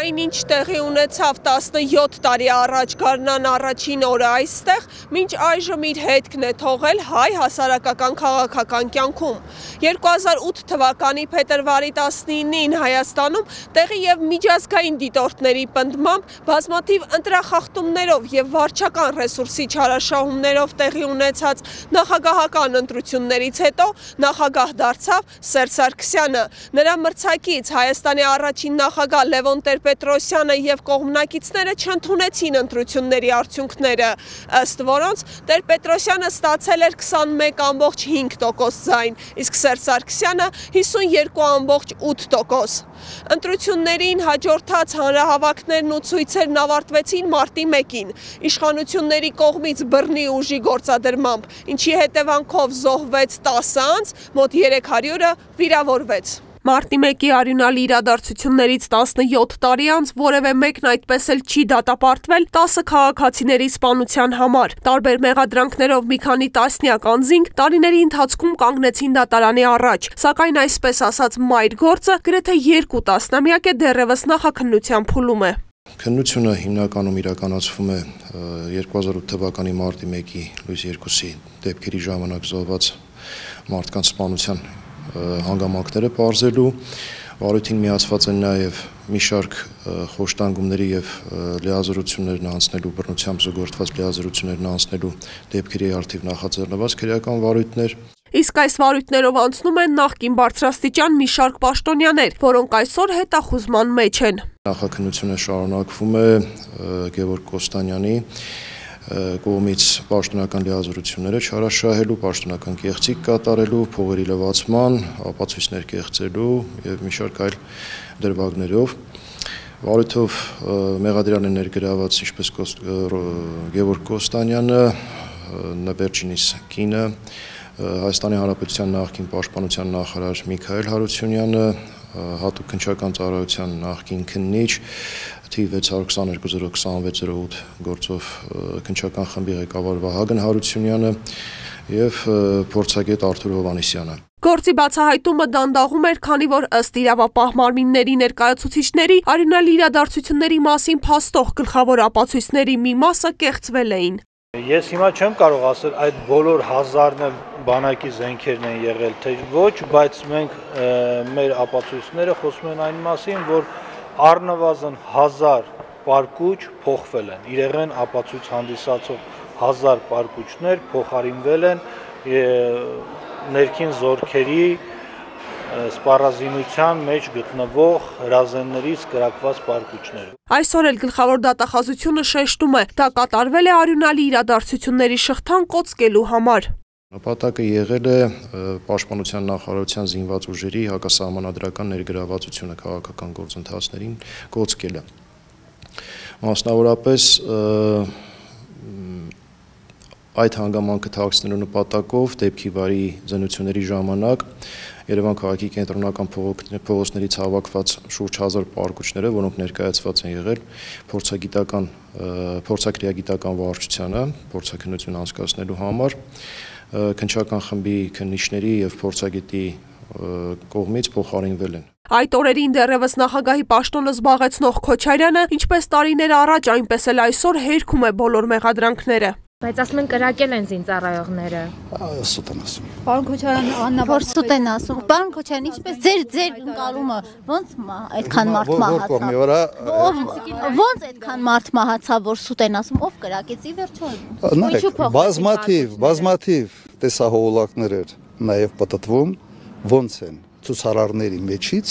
այն ինչ տեղի ունեցավ 17 տարի առաջ գարնան առաջին օրը այստեղ, մինչ այժմ իր հետքն է թողել հայ հասարակական քաղաքական կյանքում։ 2008 թվականի փետրվարի 19-ին Հայաստանում տեղի եւ միջազգային դիտորդների պնդմամբ բազմաթիվ ընտրախախտումներով եւ վարչական ռեսուրսի չարաշահումներով տեղի ունեցած նախագահական ընտրություններից հետո նախագահ դարձավ Սերժ Սարգսյանը։ Նրա մրցակից Հայաստանի առաջին նախագահ Լևոն Տեր-Պետրոսյանը եւ կողմնակիցները չընդունեցին ընտրությունների արդյունքները, ըստ որոնց Տեր-Պետրոսյանը ստացել էր 21.5% ձայն, իսկ Սերժ Սարգսյանը 52.8%։ Ընտրություններին հաջորդած հանրահավաքներն ու ցույցերն ավարտվեցին մարտի 1-ին, իշխանությունների կողմից բռնի ուժի գործադրմամբ, ինչի հետևանքով զոհվեց 10 անձ, մոտ 300-ը վիրավորվեց։ Մարտի 1-ի արյունալի իրադարձություններից 17 տարի անց որևէ մեկն այդպես էլ չի դատապարտվել 10 քաղաքացիների սպանության համար։ Տարբեր մեղադրանքներով մի քանի տասնյակ անձինք տարիների ընթացքում կանգնեցին դատարանի առաջ, սակայն այսպես ասած մայր գործը գրեթե 2 տասնամյակ է դեռևս նախաքննության փուլում է։ Քննությունը հիմնականում իրականացվում է 2008 թվականի մարտի 1-ի լույս 2-ի դեպքերի ժամանակ զոհված մարդկանց սպանության հանգամանքները պարզելու, վարույթին միացված են նաև մի շարք խոշտանգումների եւ լիազորություններն անցնելու, բռնությամբ զուգորդված լիազորություններն անցնելու դեպքերի արդիվ նախաձեռնված քրեական վարույթներ։ Իսկ այս վարույթներով անցնում են նախկին բարձրաստիճան մի շարք պաշտոնյաներ, որոնք այսօր հետախուզման մեջ են։ Նախաքննությունը շարունակվում է Գևորգ Կոստանյանի կողմից պաշտոնական լիազորությունները չարաշահելու, պաշտոնական կեղծիք կատարելու, փողերի լվացման, ապացույցներ կեղծելու եւ մի շարք այլ դրվագներով։ Վարույթով մեղադրյալ է ներգրաված ինչպես Գևորգ Կոստանյանը, վերջինիս կինը, Հայաստանի Հանրապետության նախկին պաշտպանության նախարար Միքայել Հարությունյանը, հատուկ քննչական ծառայության նախկին քննիչ թիվ 622-026-08 գործով քննչական խմբի ղեկավար Վահագն Հարությունյանը եւ փորձագետ Արթուր Հովհաննիսյանը։ Գործի բացահայտումը դանդաղում էր, քանի որ ըստ իրավապահ մարմինների ներկայացուցիչների արյունալի իրադարձությունների մասին փաստող գլխավոր ապացույցների մի մասը կեղծվել էին։ Ես հիմա չեմ կարող ասել այդ բոլոր հազարն էլ բանակի զենքերն են եղել, թե ոչ, բայց մենք մեր ապացույցները խոսում են այն մասին, որ առնվազն 1000 պարկուճ փոխվել են, իրեղեն ապացույց հանդիսացող 1000 պարկուճներ փոխարինվել են ներքին զորքերի սպառազինության մեջ գտնվող հրազեններից կրակված պարկուճներով։ Այսօր էլ գլխավոր դատախազությունը շեշտում է, դա կատարվել է արյունալի իրադարձությունների շղթան կոծկելու համար։ Նպատակը եղել է պաշտպանության նախարարության զինված ուժերի հակասահմանադրական ներգրավվածությունը քաղաքական գործընթացներին կոծկելը։ Մասնավորապես այդ հանգամանքը թաքցնելու նպատակով դեպքի վարի զննությունների ժամանակ Երևան քաղաքի կենտրոնական փողոցներից հավաքված շուրջ 1000 պարկուճները, որոնք ներկայացված են եղել փորձաքրեագիտական վարչությանը, փորձաքննություն անցկացնելու համար, քննչական խմբի քննիչների եւ փորձագետի կողմից փոխարինվել են։ Այդ օրերին դեռևս նախագահի պաշտոնը զբաղեցնող Քոչարյանը, ինչպես տարիներ առաջ, այնպես էլ այսօր հերքում է բոլոր մեղադրանքները։ Բայց ասում են կրակել են զինծառայողները։ Սուտ են ասում։ Պարոն Քոչարյան, Աննա, որ սուտ են ասում։ Պարոն Քոչարյան, ինչպես ձեր ընկալումը ոնց այդքան մարդ մահացավ։ Ոնց այդքան մարդ մահացավ, որ սուտ են ասում, ով կրակեց ի վերջո։ Բազմաթիվ տեսահոլովակներ էր նաև պատտվում, ոնց են ցուցարարների մեջից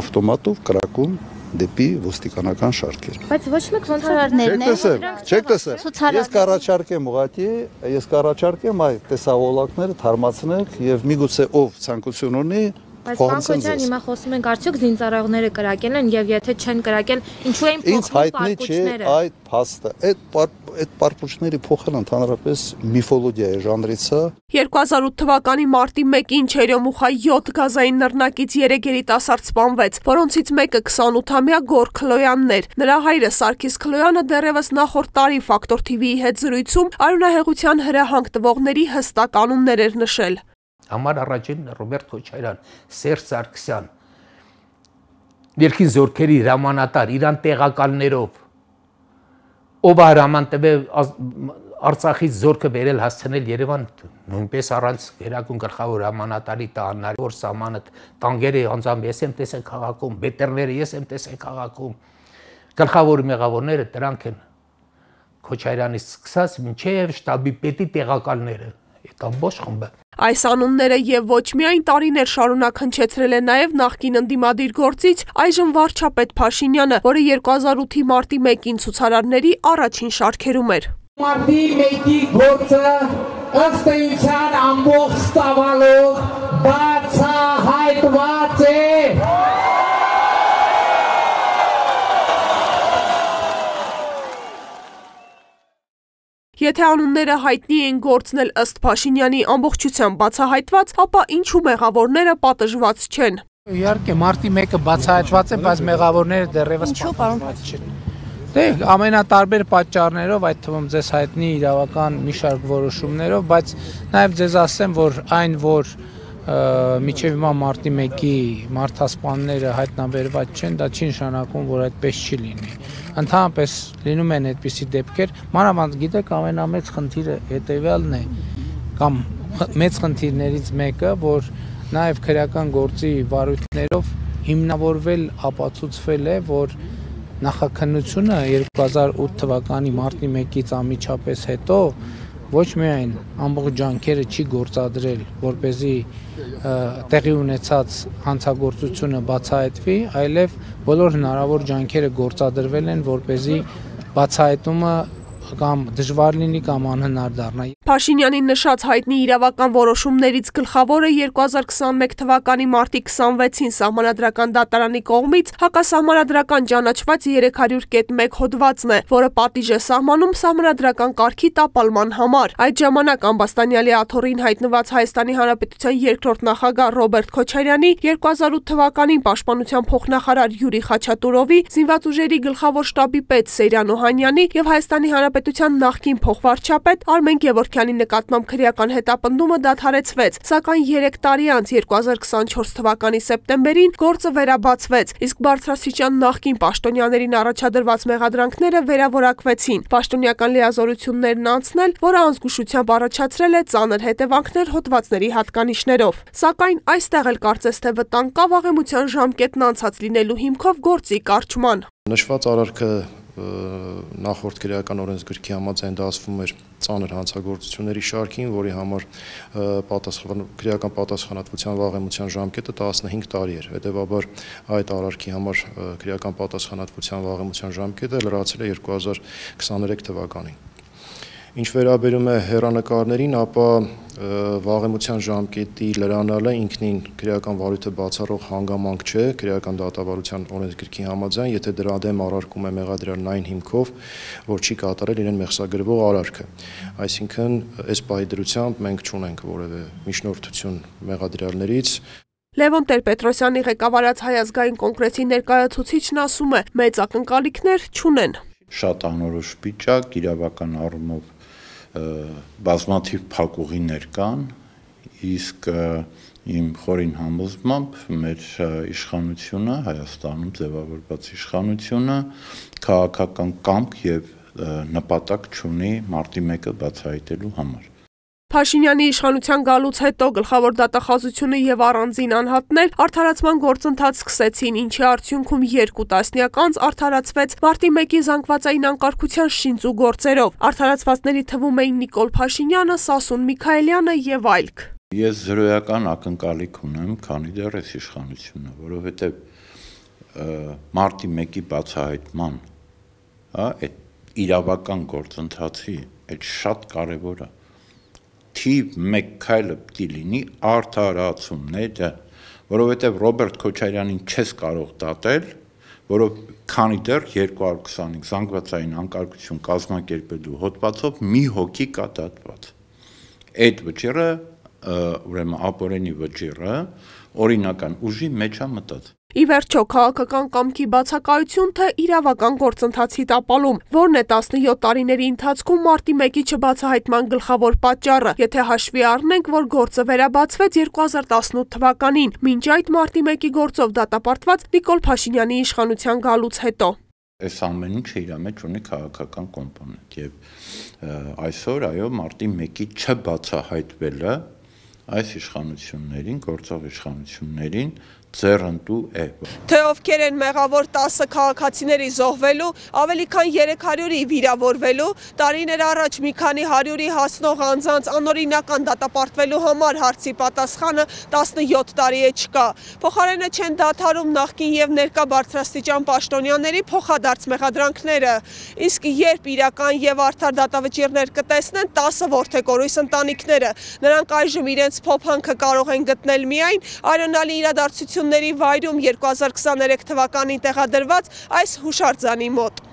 ավտոմատով կրակում դեպի ոստիկանական շարքեր։ Բայց ոչ մեկ ցուցարարներն են։ Չեք տեսել։ Ես կառաջարկեմ այդ տեսահոլովակները թարմացնեք եւ միգուցե ով ցանկություն ունի Բայց պարոն Քոչարյան, հիմա խոսում ենք արդյոք զինծառայողները կրակել են եւ եթե չեն կրակել, ինչու էին փոխվում պարկուճները։ Այդ փաստը, այդ պարկուճների փոխելը ընդհանրապես միֆոլոգիայի ժանրից է։ 2008 թվականի մարտի 1-ին Չերյոմուխայի 7 գազային նռնակից 3 երիտասարդ սպանվեց, որոնցից մեկը 28-ամյա Գոր Քլոյանն էր։ Նրա հայրը Սարգիս Քլոյանը դեռևս նախորդ տարի Ֆակտոր TV-ի հետ զրույցում արյունահեղության հրահանգ տվողների հստակ անուններ էր նշել։ Համար առաջին Ռոբերտ Քոչարյան, Սերժ Սարգսյան, Ներքին զորքերի հրամանատար իրան տեղակալներով ով հրաման տվել Արցախից զորքը վերել հասցնել Երևան նույնպես առանց Գերագույն գլխավոր հրամանատարի տանարի որ սահմանը տանկերը անձամբ ես եմ տեսել քաղաքում, բետերները ես եմ տեսել քաղաքում, գլխավոր մեղավորները դրանք են Քոչարյանից սկսած մինչև շտաբի պետի տեղակալները, այդ ամբողջ խումբը։ Այս անունները եւ ոչ միայն տարիներ շարունակ հնչեցրել է նաեւ նախկին ընդդիմադիր գործիչ այժմ վարչապետ Փաշինյանը, որը 2008-ի մարտի 1-ին ցուցարարների առաջին շարքերում էր։ Մարտի 1-ի գործը ըստ էության ամբողջ ծավալով բացահայտված է։ Եթե անունները հայտնի են գործն էլ ըստ Փաշինյանի ամբողջությամբ բացահայտված, ապա ինչու մեղավորները պատժված չեն։ Իհարկե մարտի 1-ը բացահայտված է, բայց մեղավորները դեռևս պատժված չեն։ Դե ամենատարբեր պատճառներով, այդ թվում ձեզ հայտնի իրավական մի շարք որոշումներով, բայց նաև ձեզ ասեմ, որ այն, որ միջև հիմա մարտի 1-ի մարդասպանները հայտնաբերված չեն, դա չի նշանակում, որ այդպես չի լինի։ Ընդհանրապես լինում են այդպիսի դեպքեր, մանավանդ գիտեք ամենամեծ խնդիրը հետևյալն է, կամ մեծ խնդիրներից մեկը, որ նաև քրեական գործի վարույթներով հիմնավորվել ապացուցվել է, որ նախաքննությունը 2008 թվականի մարտի 1-ից անմիջապես հետո ոչ միայն ամբողջ ջանքերը չի գործադրել, որպեսզի տեղի ունեցած հանցագործությունը բացահայտվի, այլև բոլոր հնարավոր ջանքերը գործադրվել են, որպեսզի բացահայտումը կամ դժվար լինի կամ անհնար դառնա։ Փաշինյանի նշած հայտնի իրավական որոշումներից գլխավորը 2021 թվականի մարտի 26-ին Սահմանադրական դատարանի կողմից հակասահմանադրական ճանաչված 300.1 հոդվածն է, որը պատիժ է սահմանում սահմանադրական կարգի տապալման համար։ Այդ ժամանակ ամբաստանյալի աթոռին հայտնված Հայաստանի Հանրապետության երկրորդ նախագահ Ռոբերտ Քոչարյանի, 2008 թվականին պաշտպանության փոխնախարար Յուրի Խաչատուրովի, զինված ուժերի գլխավոր շտաբի պետ Սեյրան Օհանյանի եւ Հայաստանի Հանրապետության նախկին փոխվարչապետ Արմեն Գևորգյանի նկատմամբ քրեական հետապնդումը դադարեցվեց, սակայն 3 տարի անց 2024 թվականի սեպտեմբերին գործը վերաբացվեց, իսկ բարձրաստիճան նախկին պաշտոնյաներին առաջադրված մեղադրանքները վերավորակվեցին, պաշտոնյական լիազորություններն անցնել, որը անզգուշությամբ առաջացրել է ծանր հետևանքներ հոդվածների հատկանիշներով։ Սակայն այստեղ էլ կարծես թե վտանգ կա վաղեմության ժամկետն անցած լինելու հիմքով գործի կարճման։ Նշված արարքը նախորդ քրեական օրենսգրքի համաձայն դասվում էր ծանր հանցագործությունների շարքին, որի համար քրեական պատասխանատվության վաղեմության ժամկետը 15 տարի էր։ Հետևաբար այդ արարքի համար քրեական պատասխանատվության վաղեմության ժամկետը լրացել է 2023 թվականին։ Ինչ վերաբերում է հեռանկարներին, ապա վաղեմության ժամկետի լրանալը ինքնին քրեական վարույթը բացառող հանգամանք չէ քրեական դատավարության օրենսգրքի համաձայն, եթե դրա դեմ առարկում է մեղադրյալն այն հիմքով, որ չի կատարել իրեն մեղսագրվող արարքը։ Այսինքն, այս պահի դրությամբ մենք չունենք որևէ միջնորդություն մեղադրյալներից։ Լևոն Տեր-Պետրոսյանի ղեկավարած Հայ ազգային կոնգրեսի ներկայացուցիչն ասում է, մեծ ակնկալիքներ չունեն։ Շատ անորոշ վիճակ, իրավական առումով բազմաթիվ փակուղիներ կան, իսկ իմ խորին համոզմամբ մեր իշխանությունը, Հայաստանում ձևավորված իշխանությունը քաղաքական կամք եւ նպատակ չունի մարտի 1-ը բացահայտելու համար։ Փաշինյանի իշխանության գալուց հետո գլխավոր դատախազությունը եւ առանձին անհատներ արդարացման գործընթաց սկսեցին, ինչի արդյունքում 2 տասնյակ անց արդարացվեց մարտի 1-ի զանգվածային անկարգության շինծու գործերով։ Արդարացվածների թվում էին Նիկոլ Փաշինյանը, Սասուն Միքայելյանը եւ այլք։ Ես զրոյական ակնկալիք ունեմ, քանի դեռ այս իշխանությունը, որովհետեւ մարտի 1-ի բացահայտման, այդ իրավական գործընթացի այդ շատ կարեւոր է։ Թիվ 1 քայլը պիտի լինի արդարացումները, որովհետև Ռոբերտ Քոչարյանին չես կարող դատել, որով քանի դեռ 225 զանգվածային անկարգություն կազմակերպելու հոդվածով մի հոգի կա դատված։ Այդ վճիռը, ուրեմն ապօրինի վճիռը օրինական ուժի մեջ է մտած։ Ի վերջո քաղաքական կամքի բացակայություն թե իրավական գործընթացի տապալում, որն է 17 տարիների ընթացքում մարտի 1-ի չբացահայտման գլխավոր պատճառը, եթե հաշվի առնենք, որ գործը վերաբացվեց 2018 թվականին, մինչ այդ մարտի 1-ի գործով դատապարտված Նիկոլ Փաշինյանի իշխանության գալուց հետո։ Այս ամեն ինչը իր մեջ ունի քաղաքական կոմպոնենտ եւ այսօր այո մարտի 1-ի չբացահայտվելը այս իշխանություններին, գործող իշխանություններին ձեռնտու է։ Թե ովքեր են մեղավոր 10 քաղաքացիների զոհվելու, ավելի քան 300-ի վիրավորվելու, տարիներ առաջ մի քանի 100-ի հասնող անձանց անօրինական դատապարտվելու համար հարցի պատասխանը 17 տարի է չկա։ Փոխարենը չեն դադարում նախկին եւ ներկա բարձրաստիճան պաշտոնյաների փոխադարձ մեղադրանքները։ Իսկ երբ իրական եւ արդար դատավճիռներ կտեսնեն 10 որդեգորույս ընտանիքները, նրանք այժմ իրենց փոփանքը կարող են գտնել միայն արյունալի իրադարձությունների վայրում 2023 թվականին տեղադրված այս հուշարձանի մոտ։